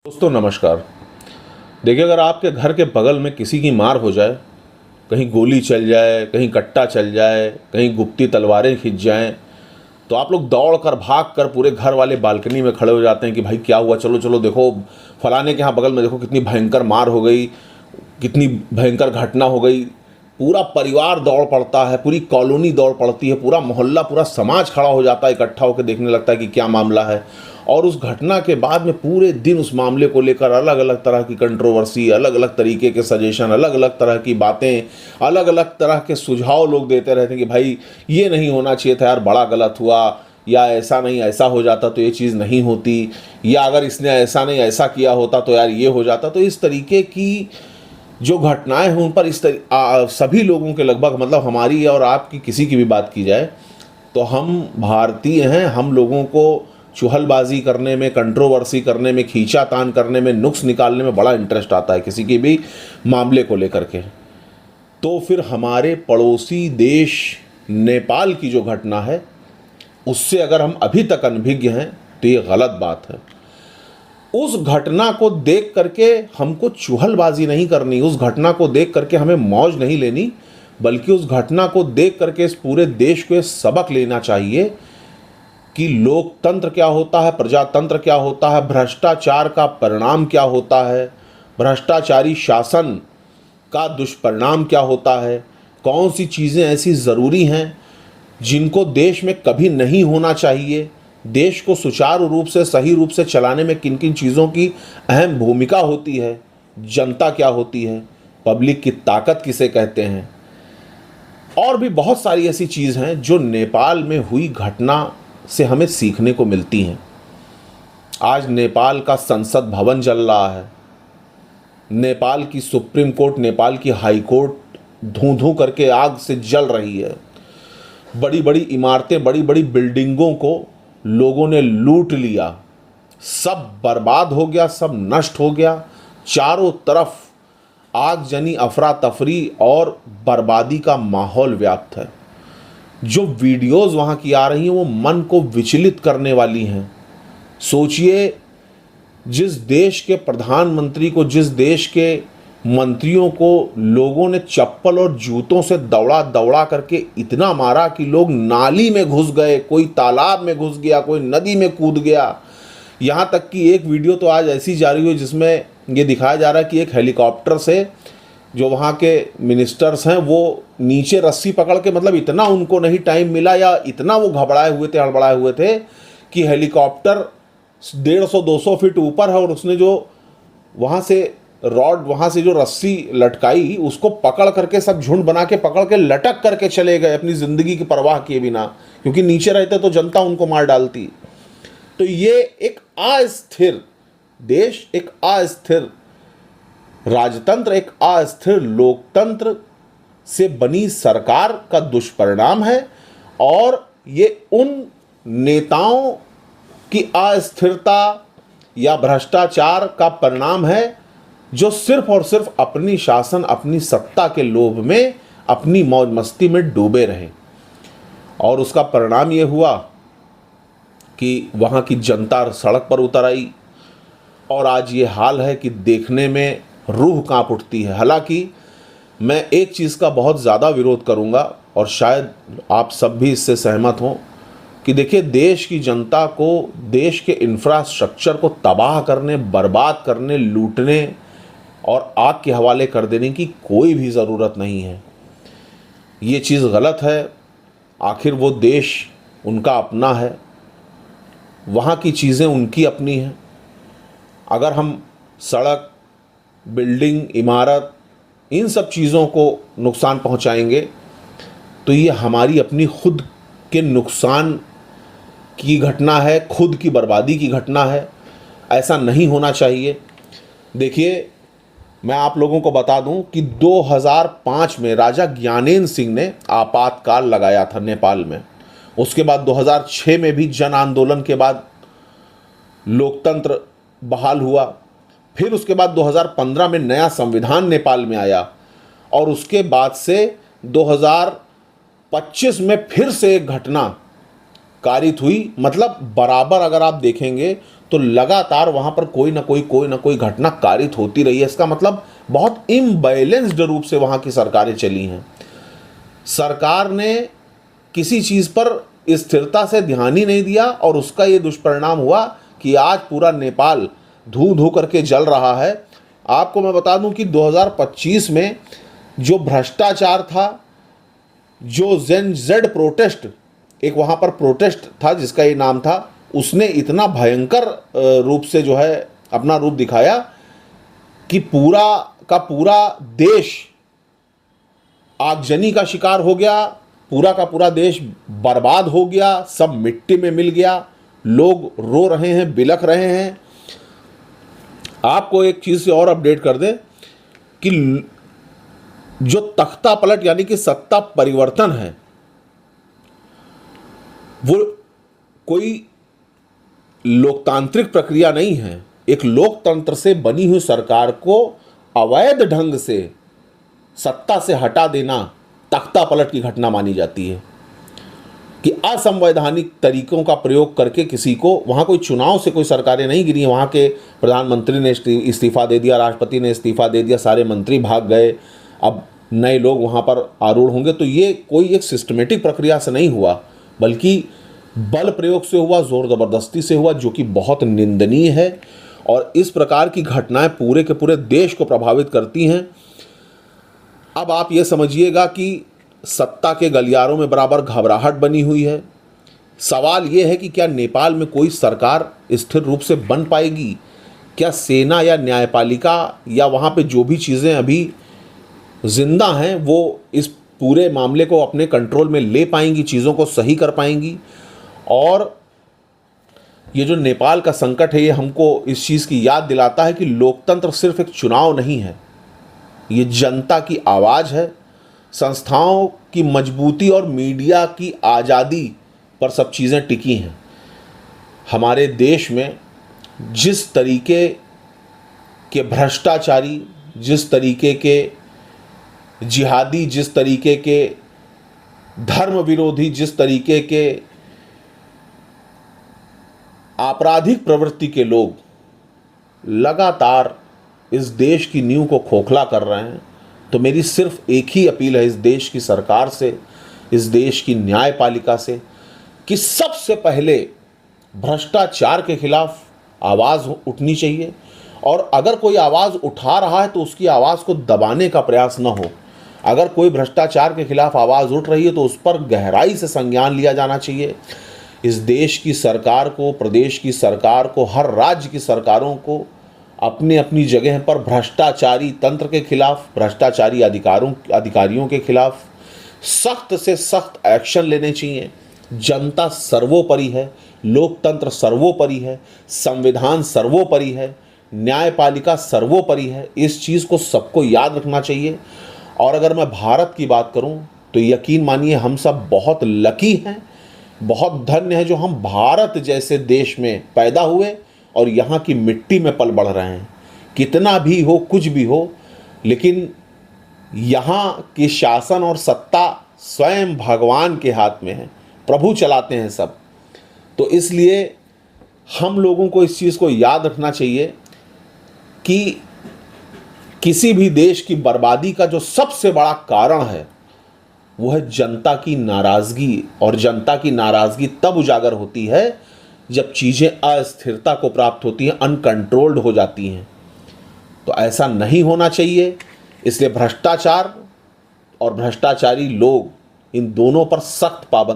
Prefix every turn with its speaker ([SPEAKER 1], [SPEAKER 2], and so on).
[SPEAKER 1] दोस्तों नमस्कार। देखिए, अगर आपके घर के बगल में किसी की मार हो जाए, कहीं गोली चल जाए, कहीं कट्टा चल जाए, कहीं गुप्ती तलवारें खिंच जाएं, तो आप लोग दौड़ कर भाग कर पूरे घर वाले बालकनी में खड़े हो जाते हैं कि भाई क्या हुआ, चलो चलो देखो फलाने के यहाँ बगल में देखो कितनी भयंकर मार हो गई, कितनी भयंकर घटना हो गई। पूरा परिवार दौड़ पड़ता है, पूरी कॉलोनी दौड़ पड़ती है, पूरा मोहल्ला, पूरा समाज खड़ा हो जाता है, इकट्ठा होकर देखने लगता है कि क्या मामला है। और उस घटना के बाद में पूरे दिन उस मामले को लेकर अलग अलग तरह की कंट्रोवर्सी, अलग अलग तरीके के सजेशन, अलग अलग तरह की बातें, अलग अलग तरह के सुझाव लोग देते रहते हैं कि भाई ये नहीं होना चाहिए था यार, बड़ा गलत हुआ, या ऐसा नहीं ऐसा हो जाता तो ये चीज़ नहीं होती, या अगर इसने ऐसा नहीं ऐसा किया होता तो यार ये हो जाता। तो इस तरीके की जो घटनाएं हैं उन पर सभी लोगों के लगभग, मतलब हमारी और आपकी किसी की भी बात की जाए तो हम भारतीय हैं, हम लोगों को चुहलबाजी करने में, कंट्रोवर्सी करने में, खींचातान करने में, नुक्स निकालने में बड़ा इंटरेस्ट आता है किसी की भी मामले को लेकर के। तो फिर हमारे पड़ोसी देश नेपाल की जो घटना है उससे अगर हम अभी तक अनभिज्ञ हैं तो ये गलत बात है। उस घटना को देख करके हमको चुहलबाजी नहीं करनी, उस घटना को देख करके हमें मौज नहीं लेनी, बल्कि उस घटना को देख करके इस पूरे देश को सबक लेना चाहिए कि लोकतंत्र क्या होता है, प्रजातंत्र क्या होता है, भ्रष्टाचार का परिणाम क्या होता है, भ्रष्टाचारी शासन का दुष्परिणाम क्या होता है, कौन सी चीज़ें ऐसी ज़रूरी हैं जिनको देश में कभी नहीं होना चाहिए, देश को सुचारू रूप से, सही रूप से चलाने में किन किन चीज़ों की अहम भूमिका होती है, जनता क्या होती है, पब्लिक की ताकत किसे कहते हैं, और भी बहुत सारी ऐसी चीज़ हैं जो नेपाल में हुई घटना से हमें सीखने को मिलती हैं। आज नेपाल का संसद भवन जल रहा है, नेपाल की सुप्रीम कोर्ट, नेपाल की हाई कोर्ट धूं धूं करके आग से जल रही है। बड़ी बड़ी इमारतें, बड़ी बड़ी बिल्डिंगों को लोगों ने लूट लिया, सब बर्बाद हो गया, सब नष्ट हो गया। चारों तरफ आगजनी, अफरा तफरी और बर्बादी का माहौल व्याप्त है। जो वीडियोस वहाँ की आ रही हैं वो मन को विचलित करने वाली हैं। सोचिए, जिस देश के प्रधानमंत्री को, जिस देश के मंत्रियों को लोगों ने चप्पल और जूतों से दौड़ा दौड़ा करके इतना मारा कि लोग नाली में घुस गए, कोई तालाब में घुस गया, कोई नदी में कूद गया। यहाँ तक कि एक वीडियो तो आज ऐसी जारी हुई जिसमें ये दिखाया जा रहा है कि एक हेलीकॉप्टर से जो वहाँ के मिनिस्टर्स हैं वो नीचे रस्सी पकड़ के, मतलब इतना उनको नहीं टाइम मिला या इतना वो घबराए हुए थे, हड़बड़ाए हुए थे कि हेलीकॉप्टर 150-200 फीट ऊपर है और उसने जो वहाँ से रॉड, वहाँ से जो रस्सी लटकाई उसको पकड़ करके, सब झुंड बना के पकड़ के लटक करके चले गए अपनी ज़िंदगी की परवाह किए बिना, क्योंकि नीचे रहते तो जनता उनको मार डालती। तो ये एक अस्थिर देश, एक अस्थिर राजतंत्र, एक अस्थिर लोकतंत्र से बनी सरकार का दुष्परिणाम है, और ये उन नेताओं की अस्थिरता या भ्रष्टाचार का परिणाम है जो सिर्फ और सिर्फ अपनी शासन, अपनी सत्ता के लोभ में, अपनी मौज मस्ती में डूबे रहे। और उसका परिणाम ये हुआ कि वहाँ की जनता सड़क पर उतर आई और आज ये हाल है कि देखने में रूह कांप उठती है। हालांकि मैं एक चीज़ का बहुत ज़्यादा विरोध करूँगा और शायद आप सब भी इससे सहमत हों कि देखिए, देश की जनता को, देश के इंफ्रास्ट्रक्चर को तबाह करने, बर्बाद करने, लूटने और आग के हवाले कर देने की कोई भी ज़रूरत नहीं है। ये चीज़ गलत है। आखिर वो देश उनका अपना है, वहाँ की चीज़ें उनकी अपनी हैं। अगर हम सड़क, बिल्डिंग, इमारत, इन सब चीज़ों को नुकसान पहुँचाएंगे तो ये हमारी अपनी खुद के नुकसान की घटना है, खुद की बर्बादी की घटना है। ऐसा नहीं होना चाहिए। देखिए, मैं आप लोगों को बता दूं कि 2005 में राजा ज्ञानेंद्र सिंह ने आपातकाल लगाया था नेपाल में। उसके बाद 2006 में भी जन आंदोलन के बाद लोकतंत्र बहाल हुआ। फिर उसके बाद 2015 में नया संविधान नेपाल में आया और उसके बाद से 2025 में फिर से एक घटना कारित हुई, मतलब बराबर अगर आप देखेंगे तो लगातार वहाँ पर कोई ना कोई घटना कारित होती रही है। इसका मतलब बहुत इम्बैलेंस्ड रूप से वहाँ की सरकारें चली हैं। सरकार ने किसी चीज़ पर स्थिरता से ध्यान ही नहीं दिया और उसका ये दुष्परिणाम हुआ कि आज पूरा नेपाल धू धू करके जल रहा है। आपको मैं बता दूं कि 2025 में जो भ्रष्टाचार था, जो जेन जेड प्रोटेस्ट, एक वहाँ पर प्रोटेस्ट था जिसका ये नाम था, उसने इतना भयंकर रूप से जो है अपना रूप दिखाया कि पूरा का पूरा देश आगजनी का शिकार हो गया, पूरा का पूरा देश बर्बाद हो गया, सब मिट्टी में मिल गया, लोग रो रहे हैं, बिलख रहे हैं। आपको एक चीज़ से और अपडेट कर दें कि जो तख्ता पलट यानी कि सत्ता परिवर्तन है, वो कोई लोकतांत्रिक प्रक्रिया नहीं है। एक लोकतंत्र से बनी हुई सरकार को अवैध ढंग से सत्ता से हटा देना तख्ता पलट की घटना मानी जाती है कि असंवैधानिक तरीकों का प्रयोग करके किसी को, वहाँ कोई चुनाव से कोई सरकारें नहीं गिरी, वहाँ के प्रधानमंत्री ने इस्तीफा दे दिया, राष्ट्रपति ने इस्तीफा दे दिया, सारे मंत्री भाग गए, अब नए लोग वहाँ पर आरूढ़ होंगे। तो ये कोई एक सिस्टमेटिक प्रक्रिया से नहीं हुआ, बल्कि बल प्रयोग से हुआ, जोर ज़बरदस्ती से हुआ, जो कि बहुत निंदनीय है। और इस प्रकार की घटनाएं पूरे के पूरे देश को प्रभावित करती हैं। अब आप ये समझिएगा कि सत्ता के गलियारों में बराबर घबराहट बनी हुई है। सवाल ये है कि क्या नेपाल में कोई सरकार स्थिर रूप से बन पाएगी? क्या सेना या न्यायपालिका या वहाँ पे जो भी चीज़ें अभी जिंदा हैं वो इस पूरे मामले को अपने कंट्रोल में ले पाएंगी, चीज़ों को सही कर पाएंगी? और ये जो नेपाल का संकट है, ये हमको इस चीज़ की याद दिलाता है कि लोकतंत्र सिर्फ एक चुनाव नहीं है, ये जनता की आवाज़ है। संस्थाओं की मजबूती और मीडिया की आज़ादी पर सब चीज़ें टिकी हैं। हमारे देश में जिस तरीके के भ्रष्टाचारी, जिस तरीके के जिहादी, जिस तरीके के धर्म विरोधी, जिस तरीके के आपराधिक प्रवृत्ति के लोग लगातार इस देश की नींव को खोखला कर रहे हैं, तो मेरी सिर्फ एक ही अपील है इस देश की सरकार से, इस देश की न्यायपालिका से, कि सबसे पहले भ्रष्टाचार के खिलाफ आवाज़ उठनी चाहिए। और अगर कोई आवाज़ उठा रहा है तो उसकी आवाज़ को दबाने का प्रयास न हो। अगर कोई भ्रष्टाचार के खिलाफ आवाज़ उठ रही है तो उस पर गहराई से संज्ञान लिया जाना चाहिए। इस देश की सरकार को, प्रदेश की सरकार को, हर राज्य की सरकारों को अपनी अपनी जगह पर भ्रष्टाचारी तंत्र के खिलाफ, भ्रष्टाचारी अधिकारियों के खिलाफ सख्त से सख्त एक्शन लेने चाहिए। जनता सर्वोपरि है, लोकतंत्र सर्वोपरि है, संविधान सर्वोपरि है, न्यायपालिका सर्वोपरि है। इस चीज़ को सबको याद रखना चाहिए। और अगर मैं भारत की बात करूं तो यकीन मानिए हम सब बहुत लकी हैं, बहुत धन्य है जो हम भारत जैसे देश में पैदा हुए और यहाँ की मिट्टी में पल बढ़ रहे हैं। कितना भी हो, कुछ भी हो, लेकिन यहाँ की शासन और सत्ता स्वयं भगवान के हाथ में है, प्रभु चलाते हैं सब। तो इसलिए हम लोगों को इस चीज़ को याद रखना चाहिए कि किसी भी देश की बर्बादी का जो सबसे बड़ा कारण है वो है जनता की नाराज़गी। और जनता की नाराज़गी तब उजागर होती है जब चीज़ें अस्थिरता को प्राप्त होती हैं, अनकंट्रोल्ड हो जाती हैं। तो ऐसा नहीं होना चाहिए। इसलिए भ्रष्टाचार और भ्रष्टाचारी लोग, इन दोनों पर सख्त पाबंदी